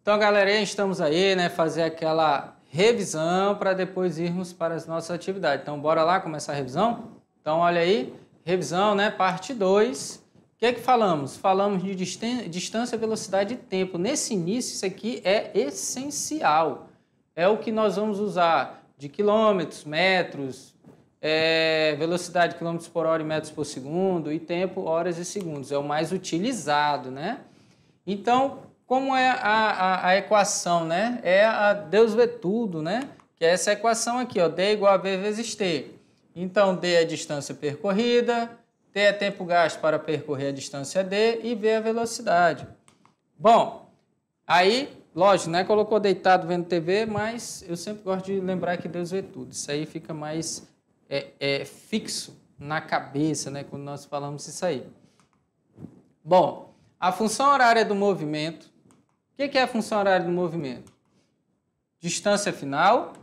Então, galerinha, estamos aí, né, fazer aquela revisão para depois irmos para as nossas atividades. Então, bora lá começar a revisão? Então, olha aí, revisão, né, parte 2. O que é que falamos? Falamos de distância, velocidade e tempo. Nesse início, isso aqui é essencial. É o que nós vamos usar de quilômetros, metros, velocidade quilômetros por hora e metros por segundo e tempo, horas e segundos. É o mais utilizado, né? Então, como é a equação, né? É a Deus vê tudo, né? Que é essa equação aqui, ó, D igual a V vezes T. Então, D é a distância percorrida, T é tempo gasto para percorrer a distância D e V é a velocidade. Bom, aí, lógico, né? Colocou deitado vendo TV, mas eu sempre gosto de lembrar que Deus vê tudo. Isso aí fica mais fixo na cabeça, né? Quando nós falamos isso aí. Bom, a função horária do movimento. O que é a função horária do movimento? Distância final,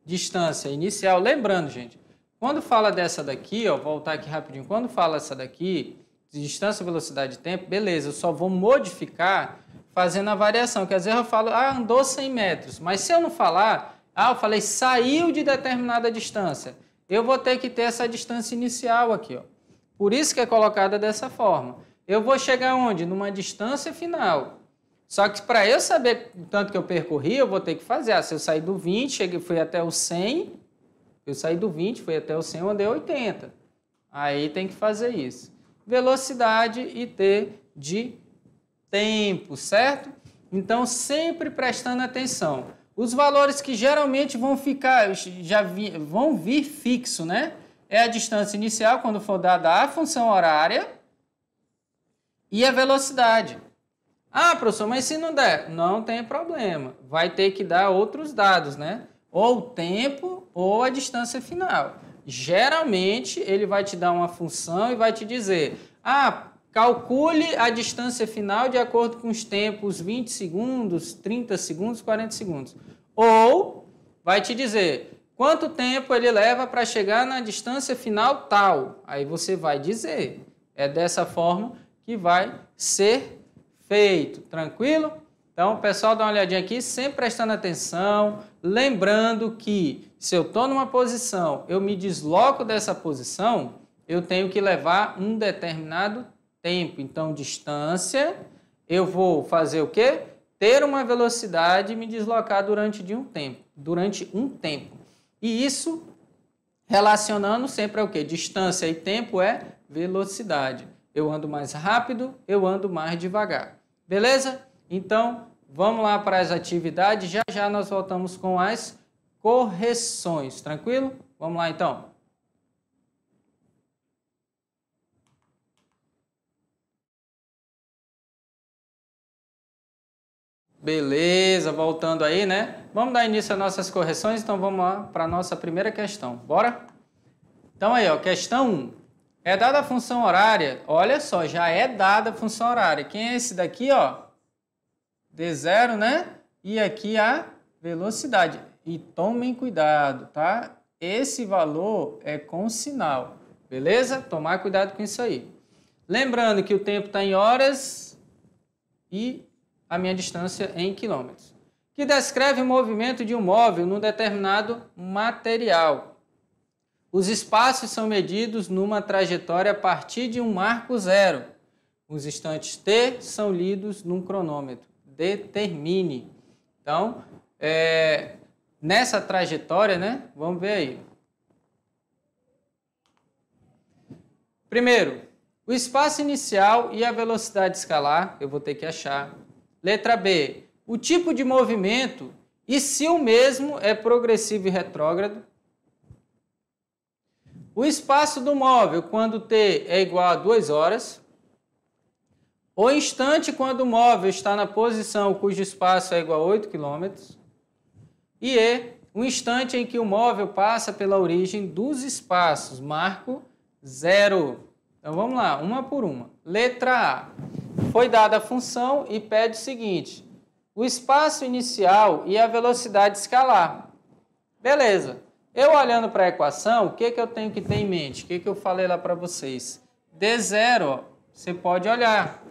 distância inicial. Lembrando, gente, quando fala dessa daqui, ó, voltar aqui rapidinho, quando fala essa daqui, de distância, velocidade e tempo, beleza, eu só vou modificar fazendo a variação, que às vezes eu falo, andou 100 metros, mas se eu não falar, eu falei saiu de determinada distância, eu vou ter que ter essa distância inicial aqui, ó. Por isso que é colocada dessa forma. Eu vou chegar onde? Numa distância final. Só que para eu saber o tanto que eu percorri, eu vou ter que fazer. Se eu sair do 20, fui até o 100, eu saí do 20, fui até o 100, eu andei 80. Aí tem que fazer isso. Velocidade e T de tempo, certo? Então, sempre prestando atenção. Os valores que geralmente vão ficar, vão vir fixo, né? É a distância inicial, quando for dada a função horária, e a velocidade. Professor, mas se não der? Não tem problema. Vai ter que dar outros dados, né? Ou o tempo ou a distância final. Geralmente, ele vai te dar uma função e vai te dizer, calcule a distância final de acordo com os tempos 20 segundos, 30 segundos, 40 segundos. Ou vai te dizer quanto tempo ele leva para chegar na distância final tal. Aí você vai dizer. É dessa forma que vai ser feito, tranquilo? Então, pessoal, dá uma olhadinha aqui, sempre prestando atenção, lembrando que se eu estou numa posição, eu me desloco dessa posição, eu tenho que levar um determinado tempo. Então, distância, eu vou fazer o quê? Ter uma velocidade e me deslocar durante um tempo. E isso, relacionando sempre ao quê? Distância e tempo é velocidade. Eu ando mais rápido, eu ando mais devagar. Beleza? Então, vamos lá para as atividades. Já já nós voltamos com as correções. Tranquilo? Vamos lá, então. Beleza, voltando aí, né? Vamos dar início às nossas correções, então vamos lá para a nossa primeira questão. Bora? Então aí, ó, questão 1. É dada a função horária, olha só, já é dada a função horária. Quem é esse daqui, ó? D0, né? E aqui a velocidade. E tomem cuidado, tá? Esse valor é com sinal, beleza? Tomar cuidado com isso aí. Lembrando que o tempo está em horas e a minha distância em quilômetros. Que descreve o movimento de um móvel num determinado material. Os espaços são medidos numa trajetória a partir de um marco zero. Os instantes T são lidos num cronômetro. Determine. Então, nessa trajetória, né? Vamos ver aí. Primeiro, o espaço inicial e a velocidade escalar, eu vou ter que achar. Letra B, o tipo de movimento e se o mesmo é progressivo e retrógrado. O espaço do móvel quando T é igual a 2 horas. O instante quando o móvel está na posição cujo espaço é igual a 8 km. E o instante em que o móvel passa pela origem dos espaços, marco 0. Então vamos lá, uma por uma. Letra A. Foi dada a função e pede o seguinte: o espaço inicial e a velocidade escalar. Beleza. Eu olhando para a equação, o que eu tenho que ter em mente? O que eu falei lá para vocês? D0, ó, você pode olhar.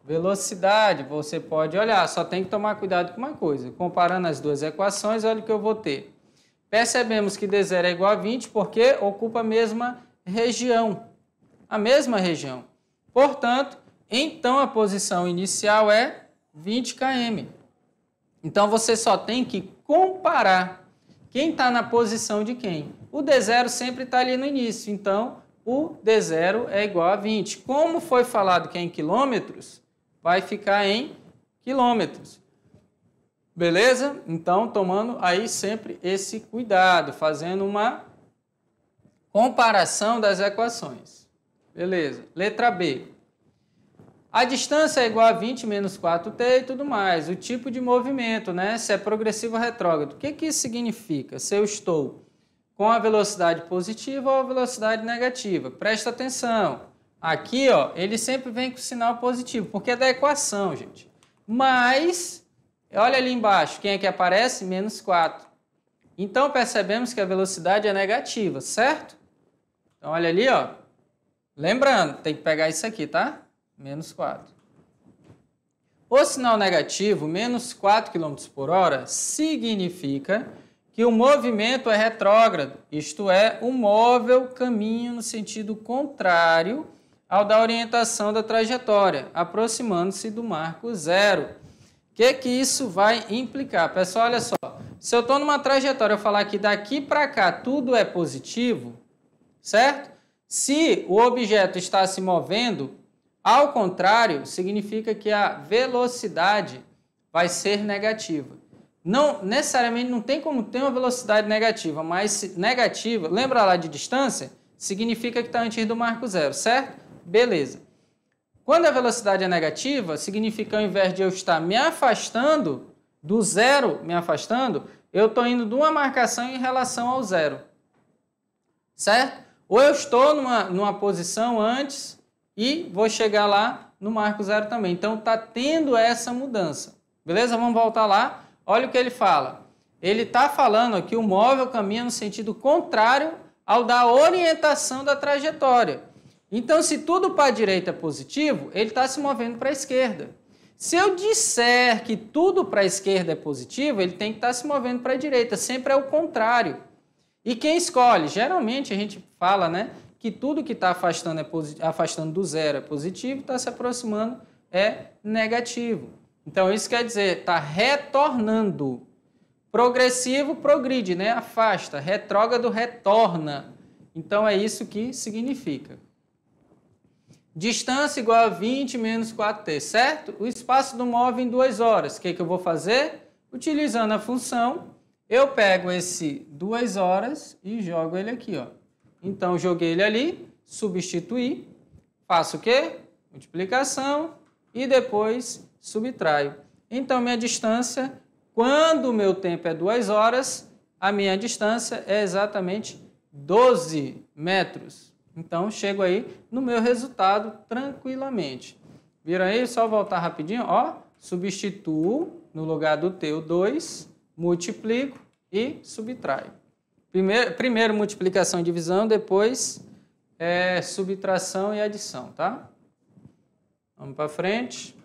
velocidade, você pode olhar, só tem que tomar cuidado com uma coisa. Comparando as duas equações, olha o que eu vou ter. Percebemos que D0 é igual a 20 porque ocupa a mesma região. A mesma região. Portanto, então a posição inicial é 20 km. Então você só tem que comparar quem está na posição de quem. O D0 sempre está ali no início, então o D0 é igual a 20. Como foi falado que é em quilômetros, vai ficar em quilômetros. Beleza? Então, tomando aí sempre esse cuidado, fazendo uma comparação das equações. Beleza. Letra B. A distância é igual a 20 menos 4t e tudo mais. O tipo de movimento, né? Se é progressivo ou retrógrado. O que que isso significa? Se eu estou com a velocidade positiva ou a velocidade negativa. Presta atenção. Aqui, ó, ele sempre vem com sinal positivo, porque é da equação, gente. Mas, olha ali embaixo, quem é que aparece? Menos 4. Então, percebemos que a velocidade é negativa, certo? Então, olha ali, ó. Lembrando, tem que pegar isso aqui, tá? Menos 4. O sinal negativo, menos 4 km por hora, significa que o movimento é retrógrado, isto é, o móvel caminha no sentido contrário ao da orientação da trajetória, aproximando-se do marco zero. O que isso vai implicar? Pessoal, olha só, se eu estou numa trajetória, eu falar que daqui para cá tudo é positivo, certo? Se o objeto está se movendo, ao contrário, significa que a velocidade vai ser negativa. Não, necessariamente não tem como ter uma velocidade negativa, mas negativa, lembra lá de distância? Significa que está antes do marco zero, certo? Beleza. Quando a velocidade é negativa, significa que ao invés de eu estar me afastando, do zero me afastando, eu estou indo de uma marcação em relação ao zero. Certo? Ou eu estou numa posição antes e vou chegar lá no marco zero também. Então está tendo essa mudança. Beleza? Vamos voltar lá. Olha o que ele fala. Ele está falando que o móvel caminha no sentido contrário ao da orientação da trajetória. Então, se tudo para a direita é positivo, ele está se movendo para a esquerda. Se eu disser que tudo para a esquerda é positivo, ele tem que estar se movendo para a direita. Sempre é o contrário. E quem escolhe? Geralmente a gente fala, né, que tudo que está afastando do zero é positivo, está se aproximando é negativo. Então, isso quer dizer, está retornando. Progressivo, progride, né? Afasta. Retrógrado, retorna. Então, é isso que significa. Distância igual a 20 menos 4t, certo? O espaço do móvel em 2 horas. O que eu vou fazer? Utilizando a função, eu pego esse 2 horas e jogo ele aqui, ó. Então, joguei ele ali, substituí, faço o quê? Multiplicação e depois subtraio. Então, minha distância, quando o meu tempo é 2 horas, a minha distância é exatamente 12 metros. Então, chego aí no meu resultado tranquilamente. Viram aí? Só voltar rapidinho, ó. Substituo no lugar do T o 2, multiplico e subtraio. Primeiro multiplicação e divisão, depois subtração e adição, tá? Vamos para frente.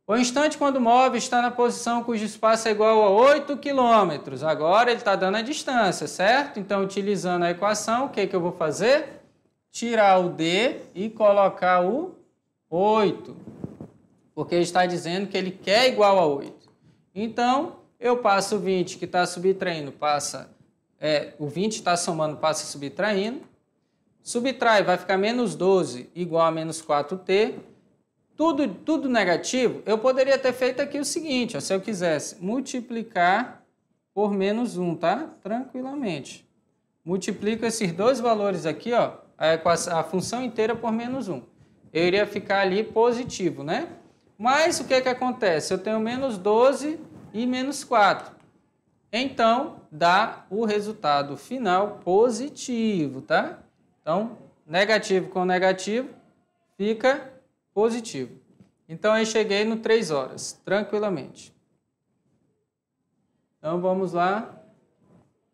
O instante quando o móvel está na posição cujo espaço é igual a 8 km. Agora ele está dando a distância, certo? Então, utilizando a equação, o que eu vou fazer? Tirar o D e colocar o 8. Porque ele está dizendo que ele quer igual a 8. Então, eu passo o 20 que está subtraindo, o 20 está somando, passa subtraindo. Subtrai, vai ficar menos 12 igual a menos 4t. Tudo negativo, eu poderia ter feito aqui o seguinte, ó, se eu quisesse multiplicar por menos 1, tá? Tranquilamente. Multiplico esses dois valores aqui, ó, a função inteira por menos 1. Eu iria ficar ali positivo, né? Mas o que acontece? Eu tenho menos 12 e menos 4. Então, dá o resultado final positivo, tá? Então, negativo com negativo fica positivo. Então, aí cheguei no 3 horas, tranquilamente. Então, vamos lá.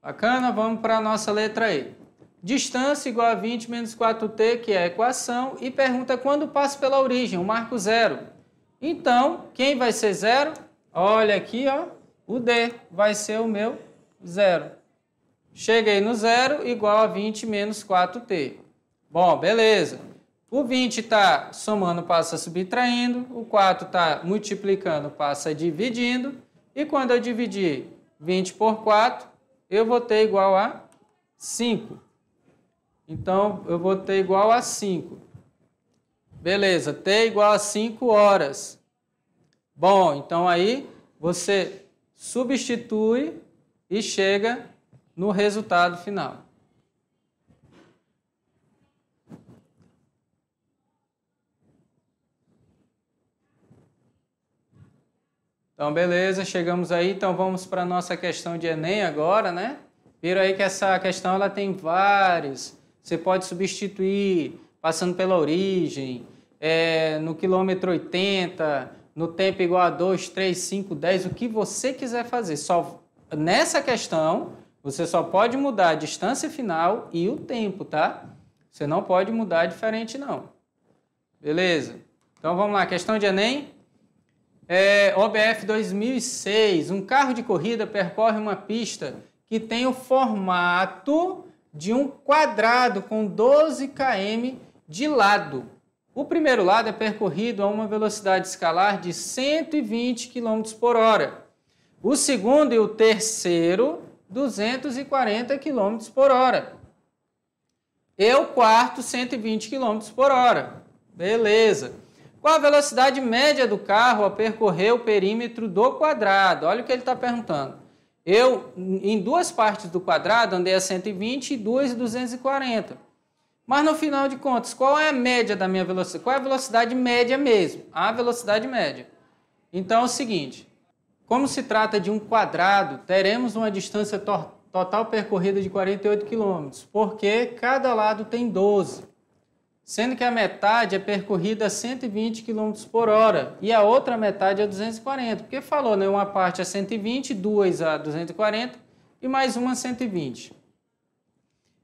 Bacana? Vamos para a nossa letra E. distância igual a 20 menos 4t, que é a equação, e pergunta quando passa pela origem, eu marco 0. Então, quem vai ser 0? Olha aqui, ó, o D vai ser o meu 0. Cheguei no 0 igual a 20 menos 4t. Bom, beleza. O 20 está somando, passa subtraindo. O 4 está multiplicando, passa dividindo. E quando eu dividir 20 por 4, eu vou ter igual a 5. Então, eu vou ter igual a 5. Beleza, t igual a 5 horas. Bom, então aí você substitui e chega no resultado final. Então, beleza, chegamos aí. Então, vamos para a nossa questão de Enem agora, né? Viram aí que essa questão ela tem vários. Você pode substituir passando pela origem, no quilômetro 80, no tempo igual a 2, 3, 5, 10, o que você quiser fazer. Nessa questão, você só pode mudar a distância final e o tempo, tá? Você não pode mudar diferente, não. Beleza? Então, vamos lá. Questão de Enem. OBF 2006. Um carro de corrida percorre uma pista que tem o formato de um quadrado com 12 km de lado. O primeiro lado é percorrido a uma velocidade escalar de 120 km por hora. O segundo e o terceiro, 240 km por hora. E o quarto, 120 km por hora. Beleza. Qual a velocidade média do carro ao percorrer o perímetro do quadrado? Olha o que ele está perguntando. Eu, em duas partes do quadrado, andei a 120 e duas a 240. Mas, no final de contas, qual é a média da minha velocidade? Qual é a velocidade média mesmo? A velocidade média. Então, é o seguinte. Como se trata de um quadrado, teremos uma distância total percorrida de 48 km, porque cada lado tem 12. Sendo que a metade é percorrida a 120 km por hora e a outra metade a 240, porque falou, né? Uma parte a 120, duas a 240 e mais uma a 120.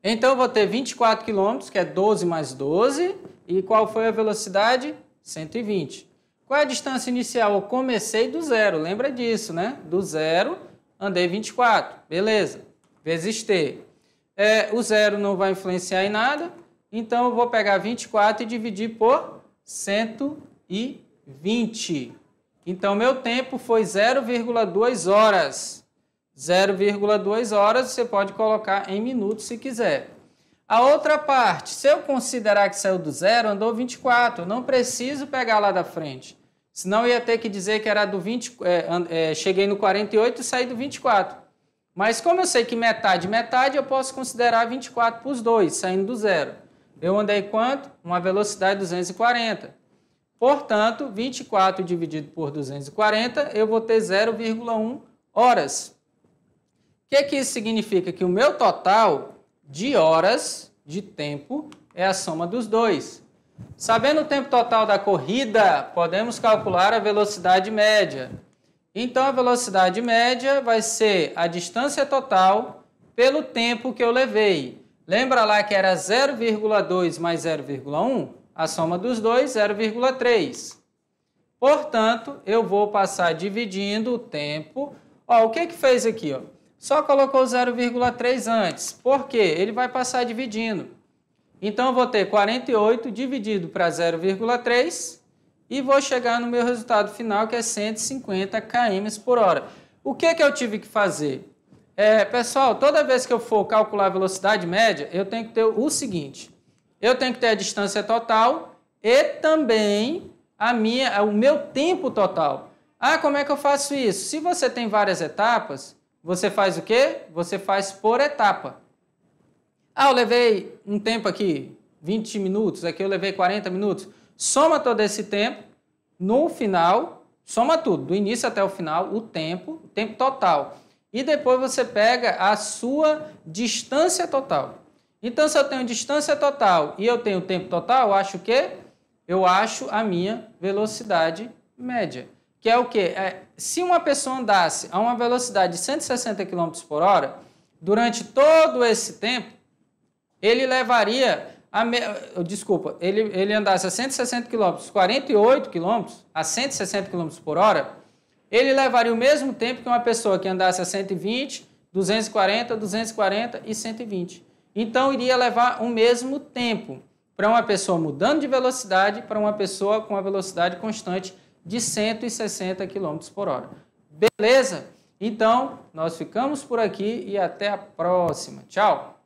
Então, eu vou ter 24 km, que é 12 mais 12, e qual foi a velocidade? 120. Qual é a distância inicial? Eu comecei do zero, lembra disso, né? Do zero, andei 24, beleza. Vezes t. O zero não vai influenciar em nada. Então, eu vou pegar 24 e dividir por 120. Então, meu tempo foi 0,2 horas. 0,2 horas você pode colocar em minutos se quiser. A outra parte, se eu considerar que saiu do zero, andou 24. Eu não preciso pegar lá da frente. Senão, eu ia ter que dizer que era do 20, cheguei no 48 e saí do 24. Mas como eu sei que metade, eu posso considerar 24 para os dois, saindo do zero. Eu andei quanto? Uma velocidade de 240. Portanto, 24 dividido por 240, eu vou ter 0,1 horas. O que isso significa? Que o meu total de horas de tempo é a soma dos dois. Sabendo o tempo total da corrida, podemos calcular a velocidade média. Então, a velocidade média vai ser a distância total pelo tempo que eu levei. Lembra lá que era 0,2 mais 0,1? A soma dos dois, 0,3. Portanto, eu vou passar dividindo o tempo. O que fez aqui? Só colocou 0,3 antes. Por quê? Ele vai passar dividindo. Então, eu vou ter 48 dividido para 0,3 e vou chegar no meu resultado final, que é 150 km por hora. O que eu tive que fazer? Pessoal, toda vez que eu for calcular a velocidade média, eu tenho que ter o seguinte. Eu tenho que ter a distância total e também o meu tempo total. Como é que eu faço isso? Se você tem várias etapas, você faz o quê? Você faz por etapa. Eu levei um tempo aqui, 20 minutos, aqui eu levei 40 minutos. Soma todo esse tempo, no final, soma tudo, do início até o final, o tempo total. E depois você pega a sua distância total. Então, se eu tenho distância total e eu tenho tempo total, eu acho o quê? Eu acho a minha velocidade média. Que é o quê? Se uma pessoa andasse a uma velocidade de 160 km por hora, durante todo esse tempo, ele levaria, ele andasse a 160 km, 48 km, a 160 km por hora, ele levaria o mesmo tempo que uma pessoa que andasse a 120, 240, 240 e 120. Então, iria levar o mesmo tempo para uma pessoa mudando de velocidade para uma pessoa com a velocidade constante de 160 km por hora. Beleza? Então, nós ficamos por aqui e até a próxima. Tchau!